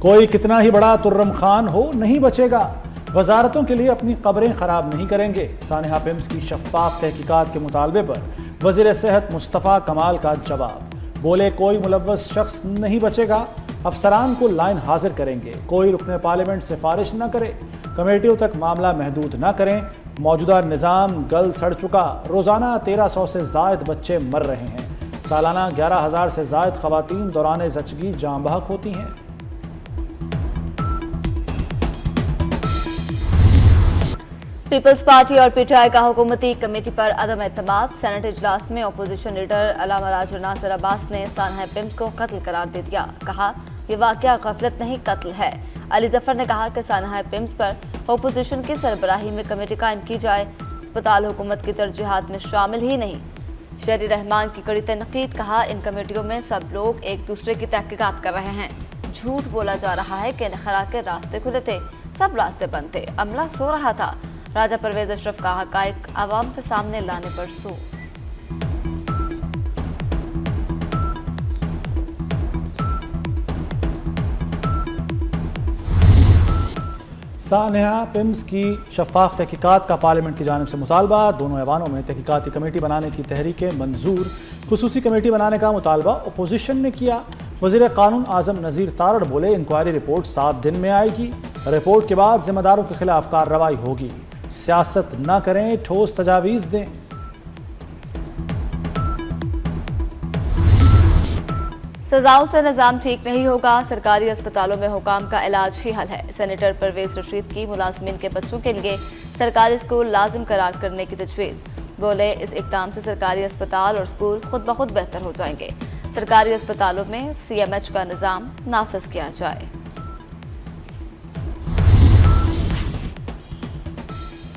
کوئی کتنا ہی بڑا ترم خان ہو نہیں بچے گا، وزارتوں کے لیے اپنی قبریں خراب نہیں کریں گے۔ سانحہ پمز کی شفاف تحقیقات کے مطالبے پر وزیر صحت مصطفیٰ کمال کا جواب، بولے کوئی ملوث شخص نہیں بچے گا، افسران کو لائن حاضر کریں گے، کوئی رکن پارلیمنٹ سفارش نہ کرے، کمیٹیوں تک معاملہ محدود نہ کریں، موجودہ نظام گل سڑ چکا، روزانہ 1300 سے زائد بچے مر رہے ہیں، سالانہ 11,000 سے زائد خواتین دوران زچگی جاں بحق ہوتی ہیں۔ پیپلز پارٹی اور پی ٹی آئی کا حکومتی کمیٹی پر عدم اعتماد، سینٹ اجلاس میں اپوزیشن لیڈر علامہ راجر ناصر عباس نے سانحہ پمز کو قتل قرار دے دیا، کہا یہ واقعہ غفلت نہیں قتل ہے۔ علی ظفر نے کہا کہ سانحہ پمز پر اپوزیشن کی سربراہی میں کمیٹی قائم کی جائے، اسپتال حکومت کی ترجیحات میں شامل ہی نہیں۔ شہری رحمان کی کڑی تنقید، کہا ان کمیٹیوں میں سب لوگ ایک دوسرے کی تحقیقات کر رہے ہیں، جھوٹ بولا جا رہا ہے کہ انخلا کے راستے کھلے تھے، سب راستے بند تھے، عملہ سو رہا تھا۔ راجہ پرویز اشرف کا حقائق عوام کے سامنے لانے پر زور۔ سانحہ پمز کی شفاف تحقیقات کا پارلیمنٹ کی جانب سے مطالبہ، دونوں ایوانوں میں تحقیقاتی کمیٹی بنانے کی تحریکیں منظور، خصوصی کمیٹی بنانے کا مطالبہ اپوزیشن نے کیا۔ وزیر قانون اعظم نذیر تارڑ بولے انکوائری رپورٹ 7 دن میں آئے گی، رپورٹ کے بعد ذمہ داروں کے خلاف کارروائی ہوگی، سیاست نہ کریں، ٹھوس تجاویز دیں۔ سزاؤں سے نظام ٹھیک نہیں ہوگا، سرکاری اسپتالوں میں حکام کا علاج ہی حل ہے، سینیٹر پرویز رشید کی ملازمین کے بچوں کے لیے سرکاری اسکول لازم قرار کرنے کی تجویز، بولے اس اقدام سے سرکاری اسپتال اور اسکول خود بخود بہتر ہو جائیں گے، سرکاری اسپتالوں میں CMH کا نظام نافذ کیا جائے۔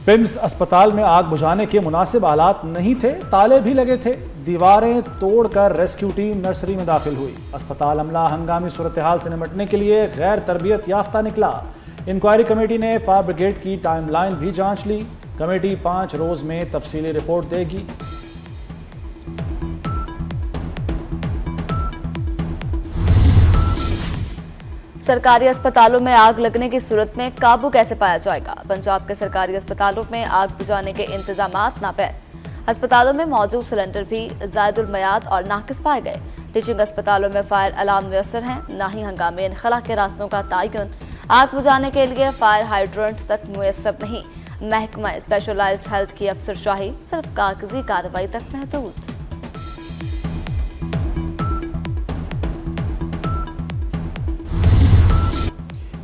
پمز اسپتال میں آگ بجھانے کے مناسب آلات نہیں تھے، تالے بھی لگے تھے، دیواریں توڑ کر ریسکیو ٹیم نرسری میں داخل ہوئی، اسپتال عملہ ہنگامی صورتحال سے نمٹنے کے لیے غیر تربیت یافتہ نکلا۔ انکوائری کمیٹی نے فائر بریگیڈ کی ٹائم لائن بھی جانچ لی، کمیٹی 5 روز میں تفصیلی رپورٹ دے گی۔ سرکاری اسپتالوں میں آگ لگنے کی صورت میں قابو کیسے پایا جائے گا؟ پنجاب کے سرکاری اسپتالوں میں آگ بجھانے کے انتظامات ناپید، اسپتالوں میں موجود سلنڈر بھی زائد المیعاد اور ناقص پائے گئے، ٹیچنگ اسپتالوں میں فائر الارم میسر ہیں، نہ ہی ہنگامی انخلا کے راستوں کا تعین، آگ بجھانے کے لیے فائر ہائیڈرنٹس تک میسر نہیں، محکمہ اسپیشلائزڈ ہیلتھ کی افسر شاہی صرف کاغذی کارروائی تک محدود۔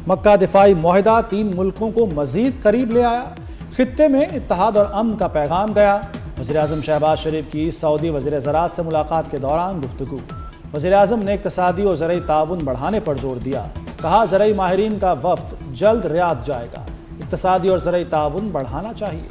مکہ دفاعی معاہدہ 3 ملکوں کو مزید قریب لے آیا، خطے میں اتحاد اور امن کا پیغام گیا، وزیراعظم شہباز شریف کی سعودی وزیر زراعت سے ملاقات کے دوران گفتگو، وزیراعظم نے اقتصادی اور زرعی تعاون بڑھانے پر زور دیا، کہا زرعی ماہرین کا وفد جلد ریاض جائے گا، اقتصادی اور زرعی تعاون بڑھانا چاہیے۔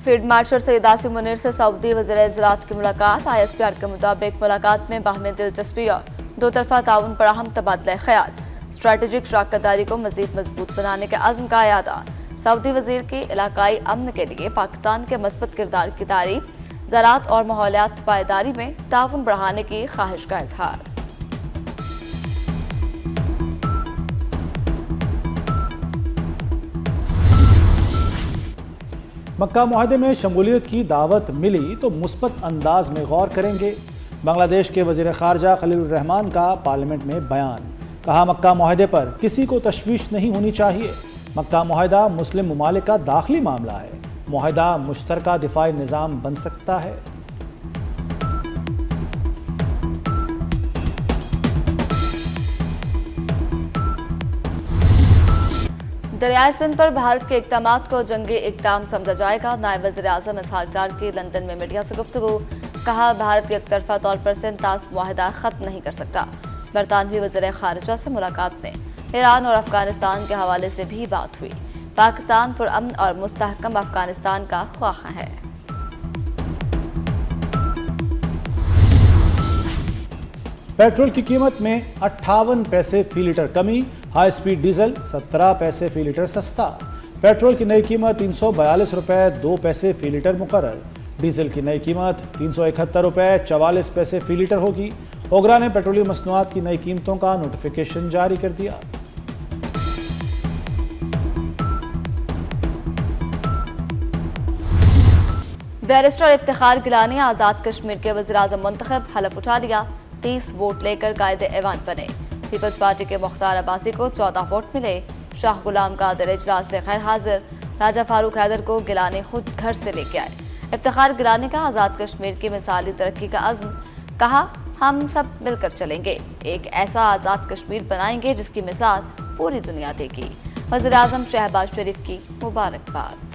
فیلڈ مارشل سید عاصم منیر سے سعودی وزیر زراعت کی ملاقات، ISPR کے مطابق ملاقات میں باہمی دلچسپی اور دو طرفہ تعاون پر اہم تبادلہ خیال، اسٹریٹجک شراکت داری کو مزید مضبوط بنانے کے عزم کا اعادہ، سعودی وزیر کی علاقائی امن کے لیے پاکستان کے مثبت کردار کی تعریف، زراعت اور ماحولیات پائیداری میں تعاون بڑھانے کی خواہش کا اظہار۔ مکہ معاہدے میں شمولیت کی دعوت ملی تو مثبت انداز میں غور کریں گے، بنگلہ دیش کے وزیر خارجہ خلیل الرحمان کا پارلیمنٹ میں بیان، کہا مکہ معاہدے پر کسی کو تشویش نہیں ہونی چاہیے، مکہ معاہدہ مسلم ممالک کا داخلی معاملہ ہے، معاہدہ مشترکہ دفاعی نظام بن سکتا ہے۔ دریائے سندھ پر بھارت کے اقدامات کو جنگی اقدام سمجھا جائے گا، نائب وزیر اعظم اسحاق ڈار کی لندن میں میڈیا سے گفتگو، کہا بھارت یک طرفہ طور پر سنتاس معاہدہ ختم نہیں کر سکتا، برطانوی وزیر خارجہ سے ملاقات میں ایران اور افغانستان کے حوالے سے بھی بات ہوئی، پاکستان پرامن اور مستحکم افغانستان کا خواہاں ہے۔ پیٹرول کی قیمت میں 58 پیسے فی لیٹر کمی، ہائی سپیڈ ڈیزل 17 پیسے فی لیٹر سستا، پیٹرول کی نئی قیمت 342 روپے 2 پیسے فی لیٹر مقرر، ڈیزل کی نئی قیمت 371 روپے 44 پیسے فی لیٹر ہوگی۔ اوگرا نے پیٹرولیم مصنوعات کی نئی قیمتوں کا نوٹیفیکیشن جاری کر دیا۔ بیرسٹر افتخار گیلانی آزاد کشمیر کے وزیراعظم منتخب، حلف اٹھا لیا، 30 ووٹ لے کر قائد ایوان بنے۔ پیپلز پارٹی کے مختار عباسی کو 14 ووٹ ملے۔ شاہ غلام قادر اجلاس سے غیر حاضر، راجہ فاروق حیدر کو گیلانی خود گھر سے لے کے آئے۔ افتخار گیلانی کا آزاد کشمیر کی مثالی ترقی کا عزم، کہا ہم سب مل کر چلیں گے، ایک ایسا آزاد کشمیر بنائیں گے جس کی مثال پوری دنیا دے گی۔ وزیراعظم شہباز شریف کی مبارکباد۔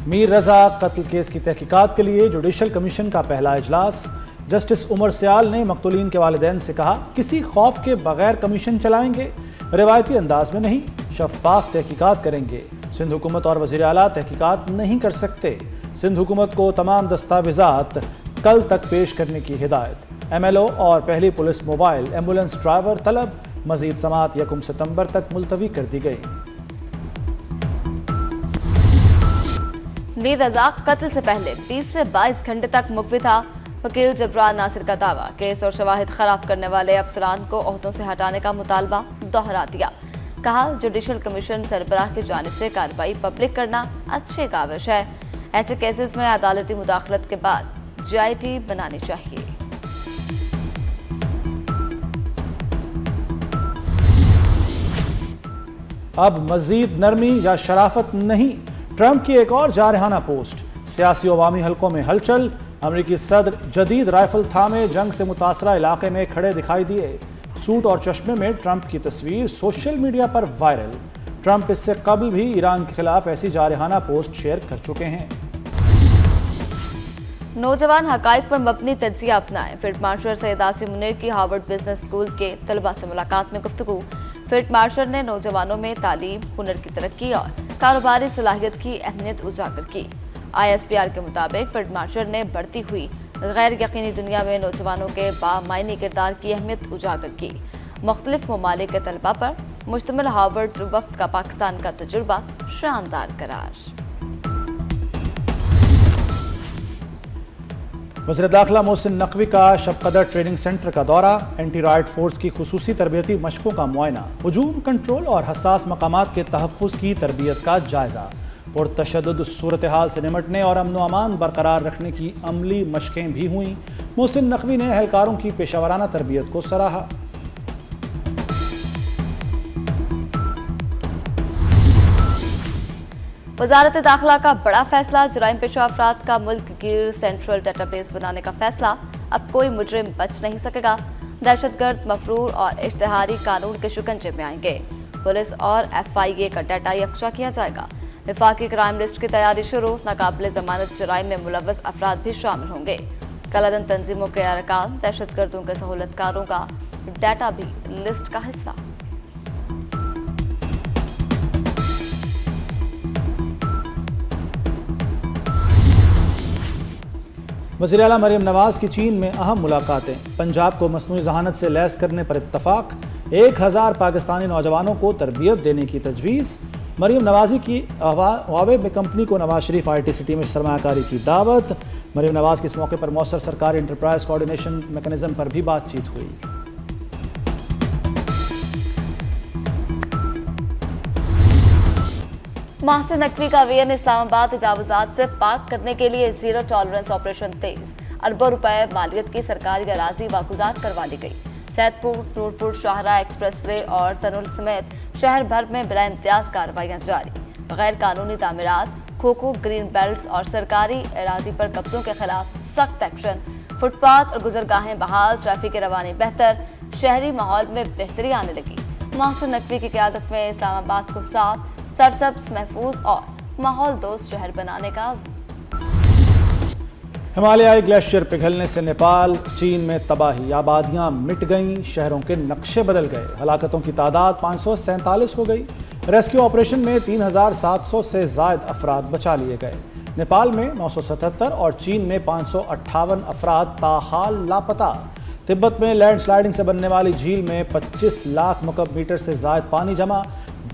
میر رضا قتل کیس کی تحقیقات کے لیے جوڈیشل کمیشن کا پہلا اجلاس۔ جسٹس عمر سیال نے مقتولین کے والدین سے کہا، کسی خوف کے بغیر کمیشن چلائیں گے، روایتی انداز میں نہیں، شفاف تحقیقات کریں گے۔ سندھ حکومت اور وزیر اعلیٰ تحقیقات نہیں کر سکتے۔ سندھ حکومت کو تمام دستاویزات کل تک پیش کرنے کی ہدایت۔ ایم ایل او اور پہلی پولیس موبائل ایمبولینس ڈرائیور طلب، مزید سماعت 1 ستمبر تک ملتوی کر دی گئی۔ میر رضا قتل سے پہلے 20 سے 22 گھنٹے تک مقوی تھا۔ وکیل جبران ناصر کا دعویٰ، کیس اور شواہد خراب کرنے والے افسران کو عہدوں سے ہٹانے کا مطالبہ دوہرا دیا۔ کہا جوڈیشل کمیشن سربراہ کی جانب سے کارروائی پبلک کرنا اچھی کاوش ہے، ایسے کیسز میں عدالتی مداخلت کے بعد GIT بنانی چاہیے۔ اب مزید نرمی یا شرافت نہیں، ٹرمپ کی ایک اور جارحانہ پوسٹ۔ سیاسی عوامی حلقوں میں ہلچل، امریکی صدر جدید رائفل تھامے جنگ سے متاثرہ علاقے میں کھڑے دکھائی دیے۔ سوٹ اور چشمے میں ٹرمپ کی تصویر سوشل میڈیا پر وائرل۔ ٹرمپ اس سے قبل بھی ایران کے خلاف ایسی جارحانہ پوسٹ شیئر کر چکے ہیں۔ نوجوان حقائق پر مبنی تجزیہ اپنائیں، فیلڈ مارشل سید آصم منیر کی ہارورڈ بزنس اسکول کے طلباء سے ملاقات میں گفتگو۔ فیلڈ مارشل نے نوجوانوں میں تعلیم، ہنر کی ترقی اور کاروباری صلاحیت کی اہمیت اجاگر کی۔ ISPR کے مطابق فیلڈ مارشل نے بڑھتی ہوئی غیر یقینی دنیا میں نوجوانوں کے بامعنی کردار کی اہمیت اجاگر کی۔ مختلف ممالک کے طلباء پر مشتمل ہارورڈ وفد کا پاکستان کا تجربہ شاندار قرار۔ وزیر داخلہ محسن نقوی کا شب قدر ٹریننگ سینٹر کا دورہ، اینٹی رائٹ فورس کی خصوصی تربیتی مشقوں کا معائنہ، ہجوم کنٹرول اور حساس مقامات کے تحفظ کی تربیت کا جائزہ، پرتشدد صورتحال سے نمٹنے اور امن و امان برقرار رکھنے کی عملی مشقیں بھی ہوئیں۔ محسن نقوی نے اہلکاروں کی پیشہ ورانہ تربیت کو سراہا۔ وزارت داخلہ کا بڑا فیصلہ، جرائم پیشہ افراد کا ملک گیر سینٹرل ڈیٹا بیس بنانے کا فیصلہ، اب کوئی مجرم بچ نہیں سکے گا۔ دہشت گرد، مفرور اور اشتہاری قانون کے شکنجے میں آئیں گے۔ پولیس اور FIA کا ڈیٹا یکجا کیا جائے گا۔ وفاقی کرائم لسٹ کی تیاری شروع، ناقابل ضمانت جرائم میں ملوث افراد بھی شامل ہوں گے۔ کلادن تنظیموں کے ارکان، دہشت گردوں کے سہولت کاروں کا ڈیٹا بھی لسٹ کا حصہ۔ وزیر اعلیٰ مریم نواز کی چین میں اہم ملاقاتیں، پنجاب کو مصنوعی ذہانت سے لیس کرنے پر اتفاق، 1000 پاکستانی نوجوانوں کو تربیت دینے کی تجویز۔ مریم نوازی کی ہواوے میں کمپنی کو نواز شریف IT سٹی میں سرمایہ کاری کی دعوت۔ مریم نواز کے اس موقع پر مؤثر سرکاری انٹرپرائز کوآرڈینیشن میکانزم پر بھی بات چیت ہوئی۔ محسن نقوی کا VN اسلام آباد تجاوزات سے پاک کرنے کے لیے زیرو ٹالرنس آپریشن تیز، اربوں روپے مالیت کی سرکاری اراضی واگزار کروا لی گئی۔ سید پور، نور پور شاہراہ ایکسپریس وے اور تنول سمیت شہر بھر میں بلا امتیاز کارروائیاں جاری۔ غیر قانونی تعمیرات، کھوکھو، گرین بیلٹس اور سرکاری اراضی پر قبضوں کے خلاف سخت ایکشن۔ فٹ پاتھ اور گزرگاہیں بحال، ٹریفک کی روانی بہتر، شہری ماحول میں بہتری آنے لگی۔ محسن نقوی کی قیادت میں اسلام آباد کو صاف، سرسبز، محفوظ اور ماحول دوست شہر بنانے کا عزم۔ ہمالیائی گلیشیئر پگھلنے سے نیپال، چین میں تباہی، آبادیاں مٹ گئیں، شہروں کے نقشے بدل گئے، ہلاکتوں کی تعداد 547 ہو گئی۔ ریسکیو آپریشن میں 3700 سے زائد افراد بچا لیے گئے۔ نیپال میں 977 اور چین میں 558 افراد تاحال لاپتہ۔ تبت میں لینڈ سلائیڈنگ سے بننے والی جھیل میں 25 لاکھ مکعب میٹر سے زائد پانی جمع،